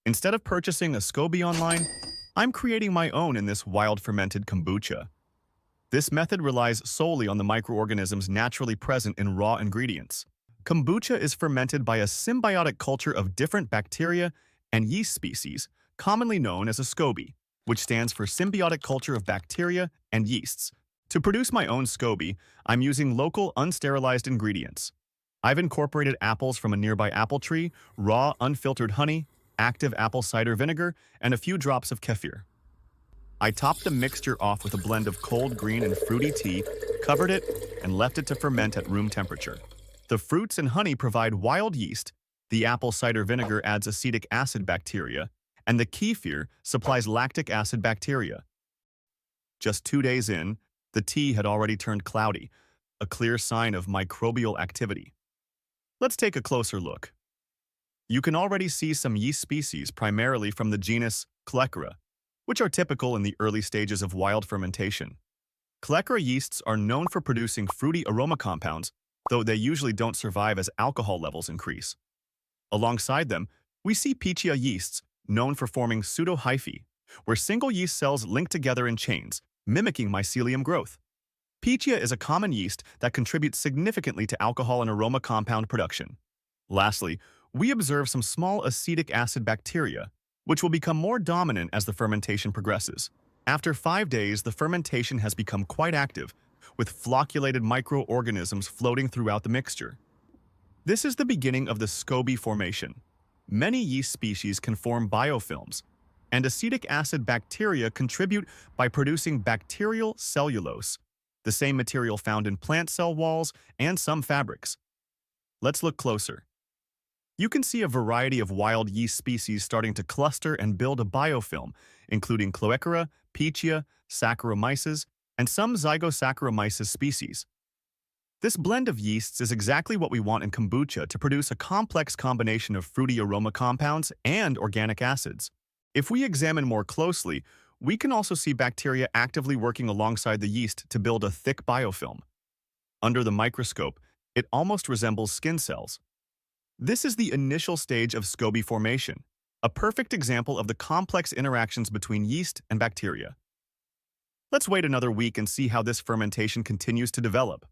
Instead of purchasing a SCOBY online, I'm creating my own in this wild-fermented kombucha. This method relies solely on the microorganisms naturally present in raw ingredients. Kombucha is fermented by a symbiotic culture of different bacteria and yeast species, commonly known as a SCOBY, which stands for Symbiotic Culture of Bacteria and Yeasts. To produce my own SCOBY, I'm using local unsterilized ingredients. I've incorporated apples from a nearby apple tree, raw unfiltered honey, active apple cider vinegar, and a few drops of kefir. I topped the mixture off with a blend of cold green and fruity tea, covered it, and left it to ferment at room temperature. The fruits and honey provide wild yeast, the apple cider vinegar adds acetic acid bacteria, and the kefir supplies lactic acid bacteria. Just 2 days in, the tea had already turned cloudy, a clear sign of microbial activity. Let's take a closer look. You can already see some yeast species primarily from the genus Kombucha, which are typical in the early stages of wild fermentation. Kombucha yeasts are known for producing fruity aroma compounds, though they usually don't survive as alcohol levels increase. Alongside them, we see Pichia yeasts, known for forming pseudohyphae, where single yeast cells link together in chains, mimicking mycelium growth. Pichia is a common yeast that contributes significantly to alcohol and aroma compound production. Lastly, we observe some small acetic acid bacteria, which will become more dominant as the fermentation progresses. After 5 days, the fermentation has become quite active, with flocculated microorganisms floating throughout the mixture. This is the beginning of the SCOBY formation. Many yeast species can form biofilms, and acetic acid bacteria contribute by producing bacterial cellulose, the same material found in plant cell walls and some fabrics. Let's look closer. You can see a variety of wild yeast species starting to cluster and build a biofilm, including Kombucha, Pichia, Saccharomyces, and some Zygosaccharomyces species. This blend of yeasts is exactly what we want in kombucha to produce a complex combination of fruity aroma compounds and organic acids. If we examine more closely, we can also see bacteria actively working alongside the yeast to build a thick biofilm. Under the microscope, it almost resembles skin cells. This is the initial stage of SCOBY formation, a perfect example of the complex interactions between yeast and bacteria. Let's wait another week and see how this fermentation continues to develop.